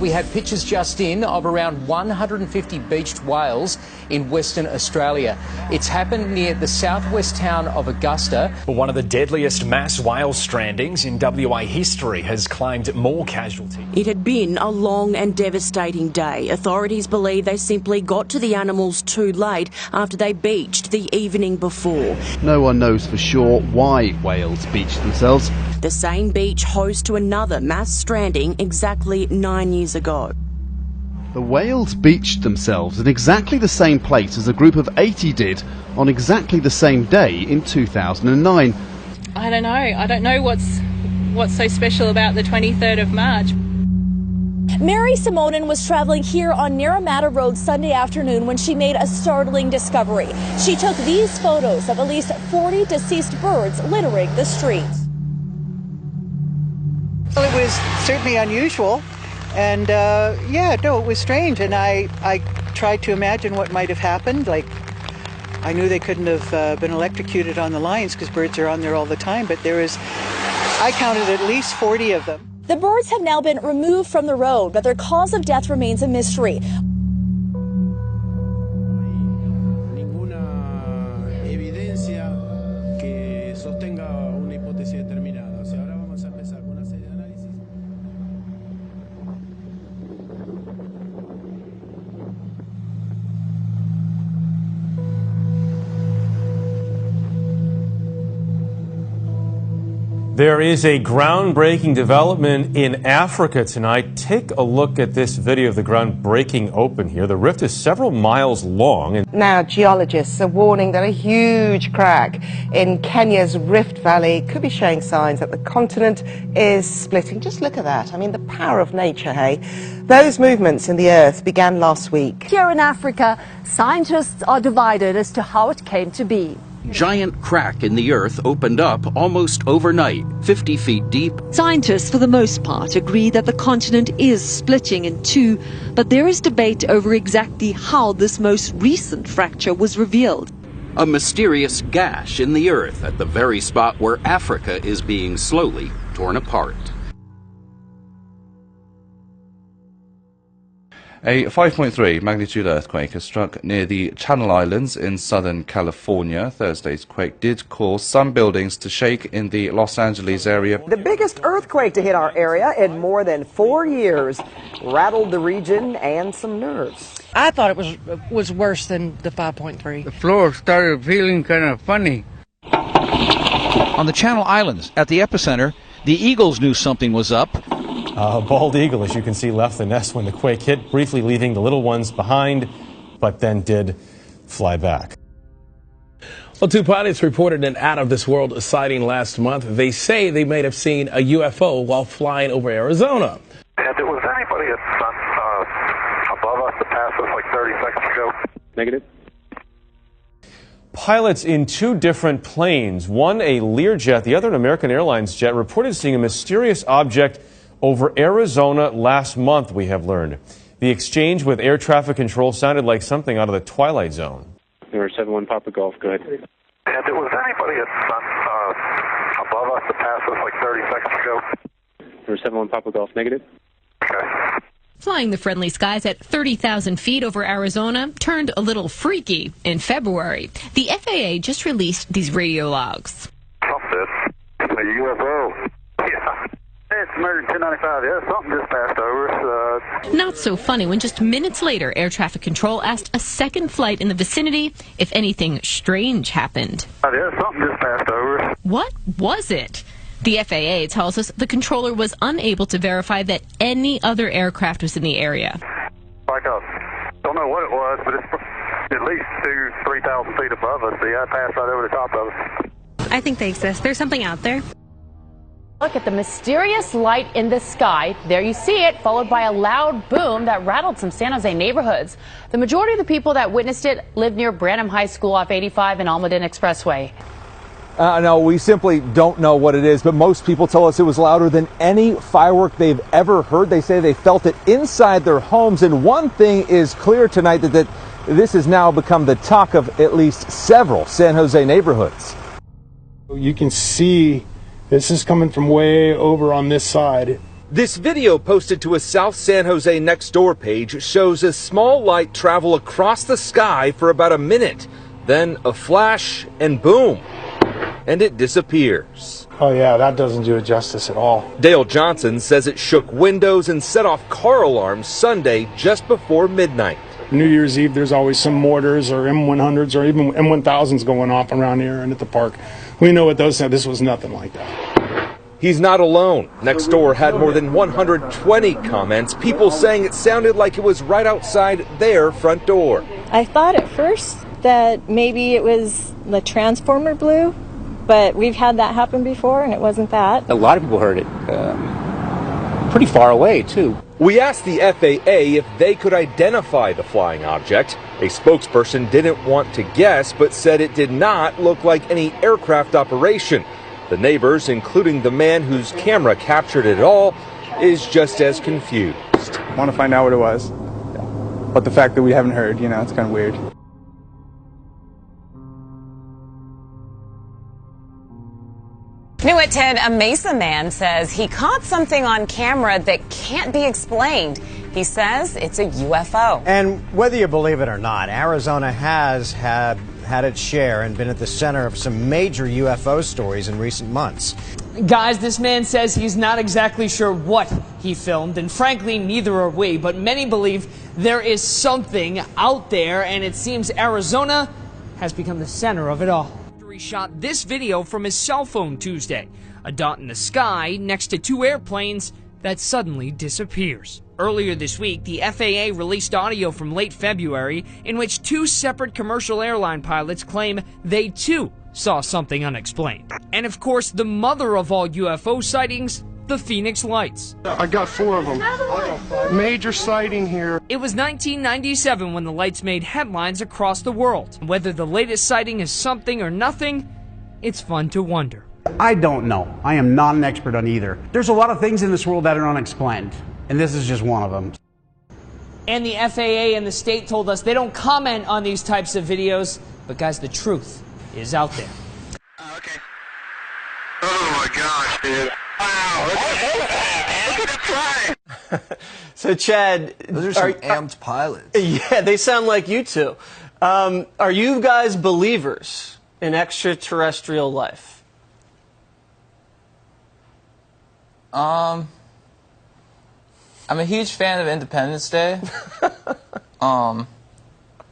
We had pictures just in of around 150 beached whales in Western Australia. It's happened near the southwest town of Augusta. One of the deadliest mass whale strandings in WA history has claimed more casualties. It had been a long and devastating day. Authorities believe they simply got to the animals too late after they beached the evening before. No one knows for sure why whales beached themselves. The same beach host to another mass stranding exactly 9 years ago. The whales beached themselves in exactly the same place as a group of 80 did on exactly the same day in 2009. I don't know. I don't know what's so special about the 23rd of March. Mary Simonin was traveling here on Naramata Road Sunday afternoon when she made a startling discovery. She took these photos of at least 40 deceased birds littering the streets. Well, it was certainly unusual, and it was strange, and I tried to imagine what might have happened. Like, I knew they couldn't have been electrocuted on the lines because birds are on there all the time, but I counted at least 40 of them. The birds have now been removed from the road, but their cause of death remains a mystery. There is a groundbreaking development in Africa tonight. Take a look at this video of the ground breaking open here. The rift is several miles long. Now, geologists are warning that a huge crack in Kenya's Rift Valley could be showing signs that the continent is splitting. Just look at that. I mean, the power of nature, hey? Those movements in the earth began last week. Here in Africa, scientists are divided as to how it came to be. Giant crack in the earth opened up almost overnight, 50 feet deep. Scientists, for the most part, agree that the continent is splitting in two, but there is debate over exactly how this most recent fracture was revealed. A mysterious gash in the earth at the very spot where Africa is being slowly torn apart. A 5.3 magnitude earthquake has struck near the Channel Islands in Southern California. Thursday's quake did cause some buildings to shake in the Los Angeles area. The biggest earthquake to hit our area in more than 4 years rattled the region and some nerves. I thought it was worse than the 5.3. The floor started feeling kind of funny. On the Channel Islands, at the epicenter, the Eagles knew something was up. A bald eagle, as you can see, left the nest when the quake hit, briefly leaving the little ones behind, but then did fly back. Well, two pilots reported an out-of-this-world sighting last month. They say they may have seen a UFO while flying over Arizona. And there was anybody above us that passed us like 30 seconds ago? Negative. Pilots in two different planes, one a Learjet, the other an American Airlines jet, reported seeing a mysterious object over Arizona last month, we have learned. The exchange with air traffic control sounded like something out of the Twilight Zone. Number 71 Papa Golf, go ahead. And there was anybody above us that passed us like 30 seconds ago? Number 71 Papa Golf, negative. Okay. Flying the friendly skies at 30,000 feet over Arizona turned a little freaky in February. The FAA just released these radio logs. Something. A UFO. Yeah. It's American 1095. Yeah, something just passed over us. Not so funny when just minutes later, air traffic control asked a second flight in the vicinity if anything strange happened. Yeah, something just passed over. What was it? The FAA tells us the controller was unable to verify that any other aircraft was in the area. Like don't know what it was, but it's at least 3,000 feet above us. So yeah, it passed right over the top of us. I think they exist. There's something out there. Look at the mysterious light in the sky. There you see it, followed by a loud boom that rattled some San Jose neighborhoods. The majority of the people that witnessed it live near Branham High School off 85 and Almaden Expressway. No, we simply don't know what it is, but most people tell us it was louder than any firework they've ever heard. They say they felt it inside their homes, and one thing is clear tonight, that this has now become the talk of at least several San Jose neighborhoods. You can see this is coming from way over on this side. This video posted to a South San Jose Nextdoor page shows a small light travel across the sky for about a minute, then a flash and boom, and it disappears. Oh yeah, that doesn't do it justice at all. Dale Johnson says it shook windows and set off car alarms Sunday just before midnight. New Year's Eve, there's always some mortars or M100s or even M1000s going off around here and at the park. We know what those sound. This was nothing like that. He's not alone. Nextdoor had more than 120 comments, people saying it sounded like it was right outside their front door. I thought at first that maybe it was the transformer blew, but we've had that happen before and it wasn't that. A lot of people heard it pretty far away, too. We asked the FAA if they could identify the flying object. A spokesperson didn't want to guess, but said it did not look like any aircraft operation. The neighbors, including the man whose camera captured it all, is just as confused. Want to find out what it was. But the fact that we haven't heard, it's kind of weird. New at 10, a Mesa man says he caught something on camera that can't be explained. He says it's a UFO. And whether you believe it or not, Arizona has had its share and been at the center of some major UFO stories in recent months. Guys, this man says he's not exactly sure what he filmed, and frankly, neither are we, but many believe there is something out there, and it seems Arizona has become the center of it all. He shot this video from his cell phone Tuesday, a dot in the sky next to two airplanes that suddenly disappears. Earlier this week, the FAA released audio from late February in which two separate commercial airline pilots claim they too saw something unexplained. And of course, the mother of all UFO sightings, the Phoenix Lights. I got 4 of them. Major sighting here. It was 1997 when the lights made headlines across the world. Whether the latest sighting is something or nothing, it's fun to wonder. I don't know. I am not an expert on either. There's a lot of things in this world that are unexplained, and this is just one of them. And the FAA and the state told us they don't comment on these types of videos, but guys, the truth is out there. Okay. Oh my gosh, dude. Wow, look at the fly. So, Chad, those are some amped pilots. Yeah, they sound like you two. Are you guys believers in extraterrestrial life? I'm a huge fan of Independence Day.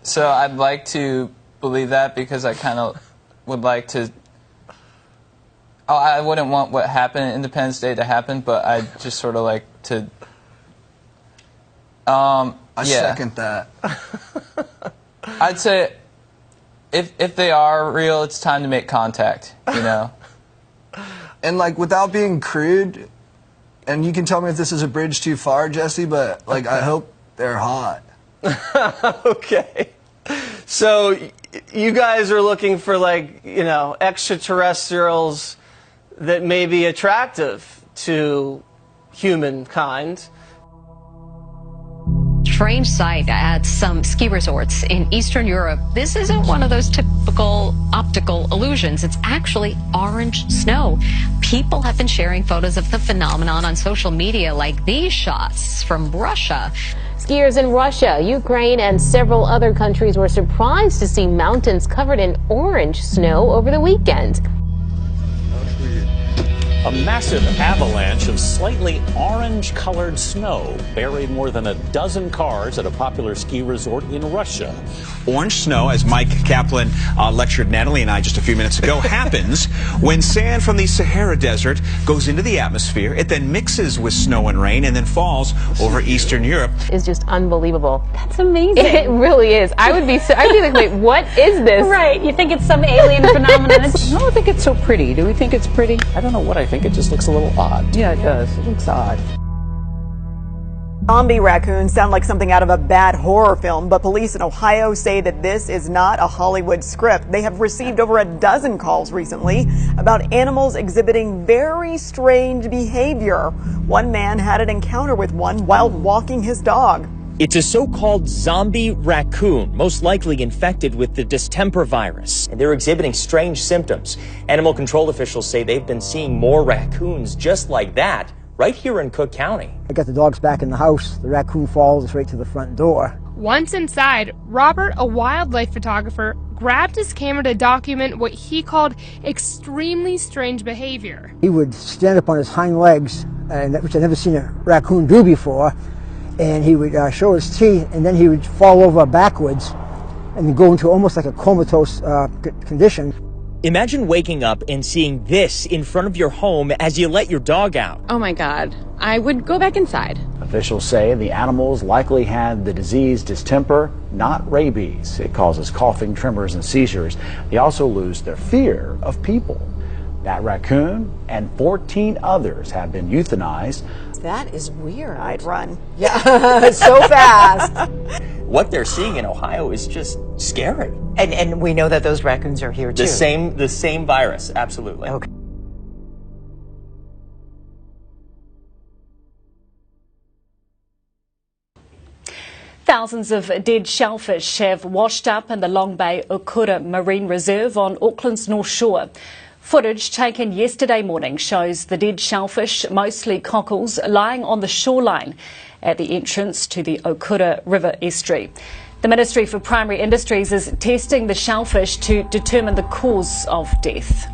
So I'd like to believe that because I kind of would like to. I wouldn't want what happened in Independence Day to happen, but I'd just sort of like to. I second that. I'd say if they are real, it's time to make contact, And like without being crude, and you can tell me if this is a bridge too far, Jesse, but like I hope they're hot. Okay. So you guys are looking for extraterrestrials that may be attractive to humankind. Strange sight at some ski resorts in Eastern Europe. This isn't one of those typical optical illusions. It's actually orange snow. People have been sharing photos of the phenomenon on social media, like these shots from Russia. Skiers in Russia, Ukraine, and several other countries were surprised to see mountains covered in orange snow over the weekend. A massive avalanche of slightly orange-colored snow buried more than a dozen cars at a popular ski resort in Russia. Orange snow, as Mike Kaplan lectured Natalie and I just a few minutes ago, happens when sand from the Sahara Desert goes into the atmosphere. It then mixes with snow and rain and then falls over Eastern Europe. It's just unbelievable. That's amazing. It really is. I'd be like, wait, what is this? Right. You think it's some alien phenomenon? I don't think it's so pretty. Do we think it's pretty? I don't know what I think. It just looks a little odd. Yeah, it does. It looks odd. Zombie raccoons sound like something out of a bad horror film, but police in Ohio say that this is not a Hollywood script. They have received over a dozen calls recently about animals exhibiting very strange behavior. One man had an encounter with one while walking his dog. It's a so-called zombie raccoon, most likely infected with the distemper virus. And they're exhibiting strange symptoms. Animal control officials say they've been seeing more raccoons just like that right here in Cook County. I got the dogs back in the house. The raccoon follows right to the front door. Once inside, Robert, a wildlife photographer, grabbed his camera to document what he called extremely strange behavior. He would stand up on his hind legs, which I'd never seen a raccoon do before, and he would show his teeth, and then he would fall over backwards and go into almost like a comatose condition. Imagine waking up and seeing this in front of your home as you let your dog out. Oh my God, I would go back inside. Officials say the animals likely had the disease distemper, not rabies. It causes coughing, tremors, and seizures. They also lose their fear of people. That raccoon and 14 others have been euthanized. That is weird. I'd run. Yeah, so fast. What they're seeing in Ohio is just scary. And we know that those raccoons are here too. The same virus, absolutely. Okay. Thousands of dead shellfish have washed up in the Long Bay Okura Marine Reserve on Auckland's North Shore. Footage taken yesterday morning shows the dead shellfish, mostly cockles, lying on the shoreline at the entrance to the Okura River estuary. The Ministry for Primary Industries is testing the shellfish to determine the cause of death.